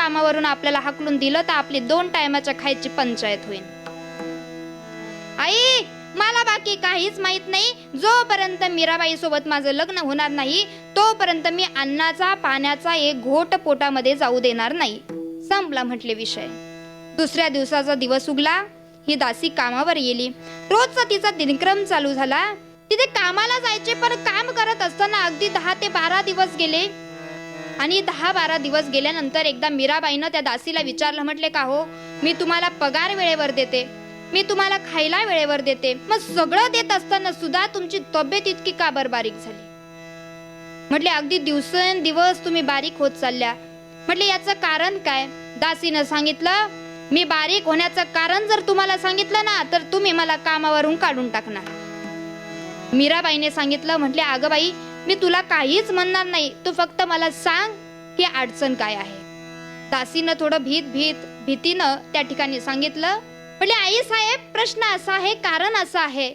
कामावरून आपल्याला हाकलून दिलं तर आपली 2 टायमाच्या खायची पंचायत होईल. आई, मला बाकी काहीच माहित नाही. जोपर्यंत मीराबाई सोबत माझं लग्न होणार नाही तोपर्यंत मी अन्नाचा पाण्याचा एक घोट पोटामध्ये जाऊ देणार नाही. संपला म्हटले विषय. दुसऱ्या दिवसाचा दिवस उगला. ही दासी कामावर गेली. रोजचा तिचा दिनक्रम चालू झाला. तिथे कामाला जायचे, पण काम करत असताना अगदी 10 ते 12 दिवस गेले. आणि 10-12 दिवस गेल्यानंतर एकदा मीराबाईनं त्या दासीला विचारलं, म्हटले का हो, मी तुम्हाला पगार वेळेवर देते, मी तुम्हाला खायला वेळेवर देते, मग सगळं देत असताना सुद्धा तुमची तब्येत इतकी का बरं बारीक झाली? म्हटले अगदी दिवसेंदिवस तुम्ही बारीक होत चालल्या. म्हटले याचं कारण काय? दासीनं सांगितलं, मी बारीक होण्याचं कारण जर तुम्हाला सांगितलं ना तर तुम्ही मला कामावरून काढून टाकणार. मीराबाईने सांगितलं, म्हटले अगं बाई, मी तुला काहीच म्हणणार नाही, तू फक्त मला सांग ही अडचण काय आहे. दासीनं थोडं भीतीनं त्या ठिकाणी सांगितलं, म्हटले आई साहेब, प्रश्न असा आहे, कारण असं आहे,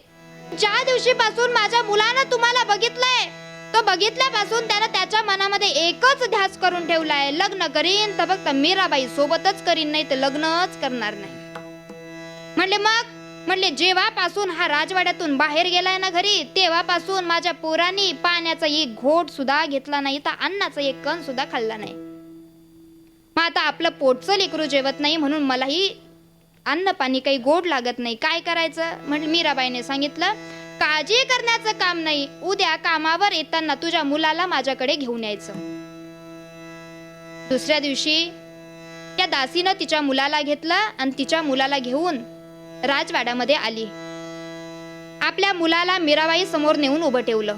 ज्या दिवशीपासून माझ्या मुलानं तुम्हाला बघितलंय तो बघितल्यापासून त्यानं त्याच्या मनामध्ये एकच ध्यास करून ठेवलाय, लग्न करीन तर फक्त मीराबाई सोबतच करीन, नाही तर लग्नच करणार नाही. म्हणले मग? म्हणले जेव्हापासून हा राजवाड्यातून बाहेर गेलाय ना घरी, तेव्हापासून माझ्या पोरांनी पाण्याचा एक घोट सुद्धा घेतला नाही, तर अन्नाचा एक कण सुद्धा खाल्ला नाही. मग आता आपलं पोटचं लेकरू जेवत नाही म्हणून मलाही अन्न पाणी काही गोड लागत नाही, काय करायचं? म्हणजे मीराबाईने सांगितलं, काळजी करण्याचं काम नाही, उद्या कामावर येताना तुझ्या मुलाला माझ्याकडे घेऊन यायचं. दुसऱ्या दिवशी त्या दासीनं तिच्या मुलाला घेतलं आणि तिच्या मुलाला घेऊन राजवाड्यामध्ये आली. आपल्या मुलाला मीराबाई समोर नेऊन उभं ठेवलं.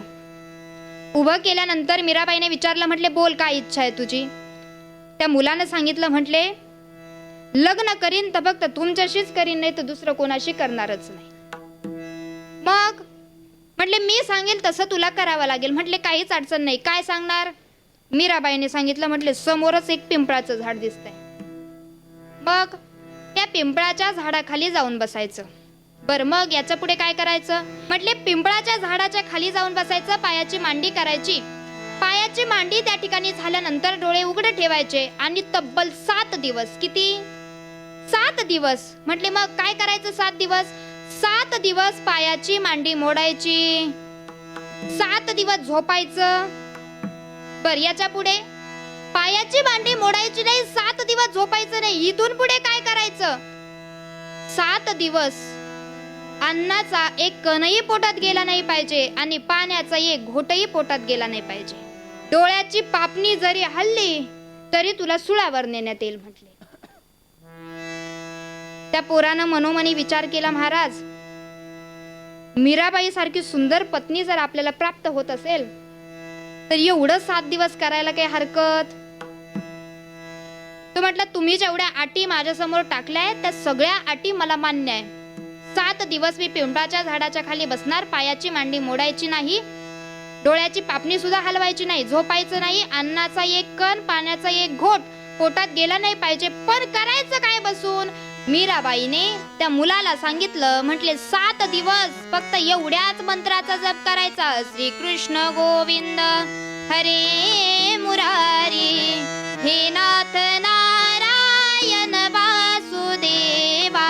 उभं केल्यानंतर मीराबाईने विचारलं, म्हटले बोल, काय इच्छा आहे तुझी? त्या मुलानं सांगितलं, म्हटले लग्न करीन तर फक्त तुमच्याशीच करीन, नाही तर दुसरं कोणाशी करणारच नाही. मग? म्हटले मी सांगेल तसं तुला करावं लागेल. म्हटले काहीच अडचण नाही, काय सांगणार? मीराबाईने सांगितलं, म्हटले समोरच एक पिंपळाचं झाड दिसतंय, मग त्या पिंपळाच्या झाडाखाली जाऊन बसायचं. बर, मग याच्या पुढे काय करायचं? म्हटले पिंपळाच्या झाडाच्या खाली जाऊन बसायचं, पायाची मांडी करायची. पायाची मांडी त्या ठिकाणी झाल्यानंतर डोळे उघडे ठेवायचे आणि तब्बल 7 दिवस, किती? 7 दिवस. म्हटले मग काय करायचं 7 दिवस? 7 दिवस पायाची मांडी मोडायची, 7 दिवस झोपायचं. बर, याच्या पुढे पायाची मांडी मोडायची नाही, 7 दिवस झोपायचं नाही. इथून पुढे काय करायचं? 7 दिवस अन्नाचा एक कणही पोटात गेला नाही पाहिजे आणि पाण्याचा एक घोटही पोटात गेला नाही पाहिजे. डोळ्याची पापणी जरी हल्ली तरी तुला सुळावर नेण्यात येईल. म्हटले त्या पोरानं मनोमनी विचार केला, महाराज, मीराबाई सारखी सुंदर पत्नी जर आपल्याला प्राप्त होत असेल तर एवढं 7 दिवस करायला काही हरकत? तो म्हटलं, तुम्ही जेवढ्या अटी माझ्या समोर टाकल्याय त्या सगळ्या अटी मला मान्य आहे. 7 दिवस मी पिंपळाच्या झाडाच्या खाली बसणार, पायाची मांडी मोडायची नाही, डोळ्याची पापणी सुद्धा हलवायची नाही, झोपायचं नाही, अन्नाचा एक कण पाण्याचा एक घोट पोटात गेला नाही पाहिजे. पण करायचं काय बसून? मीराबाईने त्या मुलाला सांगितलं, म्हटले 7 दिवस फक्त एवढ्याच मंत्राचा जप करायचा, श्री कृष्ण गोविंद हरे मुरारी हे नाथ नारायण वासुदेवा.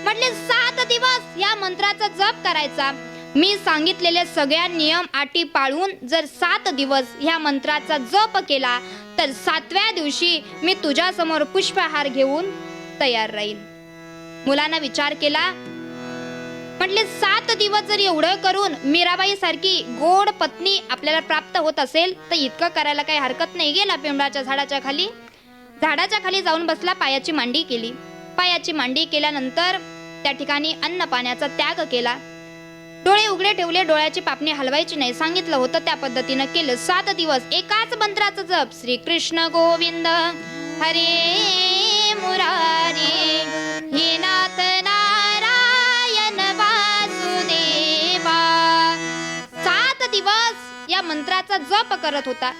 म्हटले 7 दिवस या मंत्राचा जप करायचा. मी सांगितलेले सगळ्या नियम अटी पाळून जर 7 दिवस ह्या मंत्राचा जप केला तर 7व्या दिवशी मी तुझ्या समोर पुष्पहार घेऊन तयार राहील. मुलांना विचार केला, म्हटले 7 दिवस जर एवढं करून मीराबाई सारखी गोड पत्नी आपल्याला प्राप्त होत असेल तर इतकं करायला काही हरकत नाही. गेला पिंपळाच्या झाडाच्या खाली जाऊन बसला, पायाची मांडी केली. पायाची मांडी केल्यानंतर त्या ठिकाणी अन्न पाण्याचा त्याग केला. डोळे उघडे ठेवले, डोळ्याची पापणी हलवायची नाही, सांगितलं होतं त्या पद्धतीनं केलं. 7 दिवस एकाच मंत्राचं जप, श्री कृष्ण गोविंद हरे मुरारी हे नाथ नारायण वासुदेवा. 7 दिवस या मंत्राचा जप करत होता.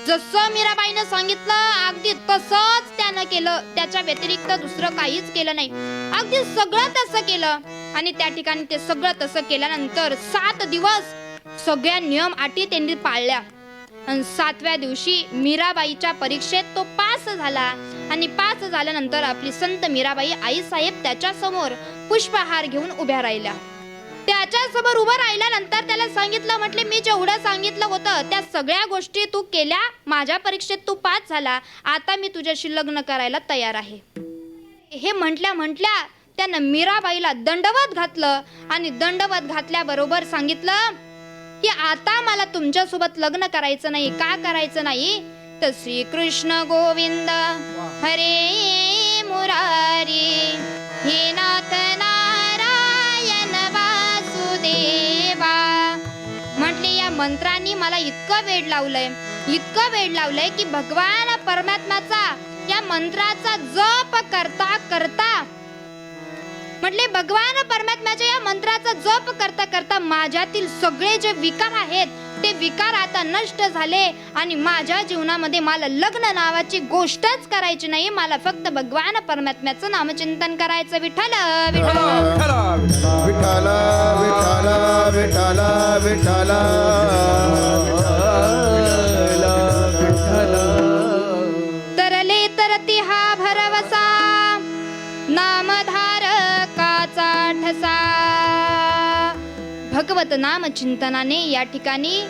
जसं मीराबाईनं सांगितलं अगदी तसंच त्यानं केलं, त्याच्या व्यतिरिक्त दुसरं काहीच केलं नाही. अगदी सगळं तसं केलं आणि त्या ठिकाणी ते सगळं तसं केल्यानंतर 7 दिवस सगळ्या नियम अटी त्यांनी पाळल्या. आणि 7व्या दिवशी मीराबाईच्या परीक्षेत तो पास झाला आणि पास झाल्यानंतर आपली संत मीराबाई आईसाहेब त्याच्या समोर पुष्पहार घेऊन उभ्या राहिल्या. त्याच्या समोर उभं राहिल्यानंतर त्याला सांगितलं, म्हटले मी जेवढं सांगितलं होतं त्या सगळ्या गोष्टी तू केल्या, माझ्या परीक्षेत तू पास झाला, आता मी तुझ्याशी लग्न करायला तयार आहे. हे म्हटल्या त्यानं मीराबाईला दंडवत घातलं आणि दंडवत घातल्याबरोबर सांगितलं की आता मला तुमच्यासोबत लग्न करायचं नाही. का करायचं नाही तर श्रीकृष्ण गोविंद हरे मुरारी हे नाथ नारायण वासुदेवा. म्हटले या मंत्रांनी मला इतकं वेड लावलंय की भगवान परमात्म्याचा या मंत्राचा जप करता करता, म्हटले भगवान परमात्म्याच्या या मंत्राचा जप करता करता माझ्यातील सगळे जे विकार आहेत ते विकार आता नष्ट झाले आणि माझ्या जीवनामध्ये मला लग्न नावाची गोष्टच करायची नाही, मला फक्त भगवान परमात्म्याचं नामचिंतन करायचं. विठ्ठल विठ्ठल विठ्ठल विठ्ठल विठ्ठल तरले तरती हा भरवसा नामधारकाचा ठसा. भगवत नाम चिंतनाने या ठिकाणी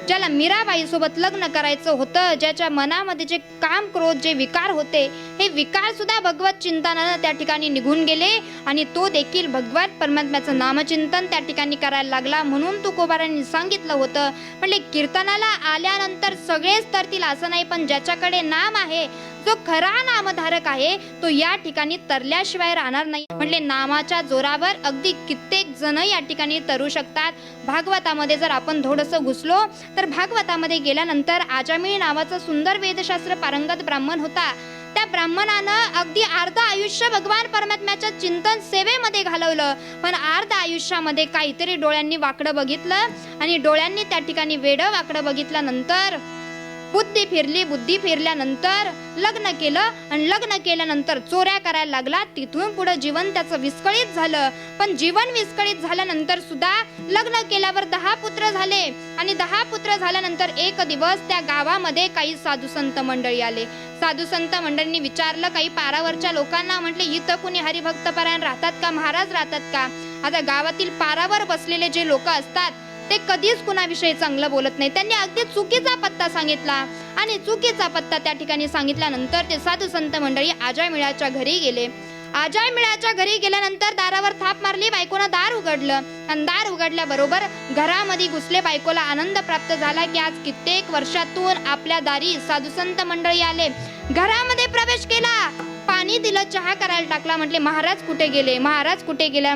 ज्याला मीराबाई सोबत लग्न करायचं होतं, ज्याच्या मनामध्ये जे काम क्रोध जे विकार होते, हे विकार सुद्धा भगवत चिंतनानं त्या ठिकाणी निघून गेले आणि तो देखील भगवत परमात्म्याचं नामचिंतन त्या ठिकाणी करायला लागला. म्हणून तुकोबारांनी सांगितलं होतं, म्हणजे कीर्तनाला आल्यानंतर सगळेच तरतील असं नाही, पण ज्याच्याकडे नाम आहे, जो खरा नामधारक आहे, तो या ठिकाणी तरल्याशिवाय राहणार नाही. म्हणजे नामाच्या जोरावर अगदी कित्येक जण या ठिकाणी तरू शकतात. भागवतामध्ये जर आपण थोडंसं घुसलो तर भागवतामध्ये गेल्यानंतर आजामिळ नावाचा सुंदर वेदशास्त्र पारंगत ब्राह्मण होता. त्या ब्राह्मणानं अगदी अर्ध आयुष्य भगवान परमात्म्याच्या चिंतन सेवेमध्ये घालवलं, पण अर्ध आयुष्यामध्ये काहीतरी डोळ्यांनी वाकडं बघितलं आणि डोळ्यांनी त्या ठिकाणी वेडं वाकडं बघितल्यानंतर बुद्धी फिरल्यानंतर लग्न केलं आणि लग्न केल्यानंतर चोऱ्या करायला लागला. तिथून पुढे जीवन त्याचं विस्कळीत झालं. पण जीवन विस्कळीत झाल्यानंतर सुद्धा लग्न केल्यावर 10 पुत्र झाले आणि 10 पुत्र झाल्यानंतर एक दिवस त्या गावामध्ये काही साधू संत मंडळी आले. साधू संत मंडळींनी विचारलं काही पारावरच्या लोकांना, म्हटले इथं कुणी हरिभक्त परायण राहतात का, महाराज राहतात का? आता गावातील पारावर बसलेले जे लोक असतात ते कधीच कुणाविषयी चांगलं बोलत नाही. त्यांनी अगदी चुकीचा पत्ता सांगितला आणि चुकीचा पत्ता त्या ठिकाणी सांगितल्यानंतर ते साधू संत मंडळी आजामिळाच्या घरी गेले. आजामिळाच्या घरी गेल्यानंतर दारावर थाप मारली, बायकोनं दार उघडलं आणि दार उघडल्याबरोबर घरामध्ये घुसले. बायकोला आनंद प्राप्त झाला की आज कित्येक वर्षातून आपल्या दारी साधू संत मंडळी आले. घरामध्ये प्रवेश केला, पाणी दिलं, चहा करायला टाकला. म्हटले महाराज कुठे गेले, महाराज कुठे गेला?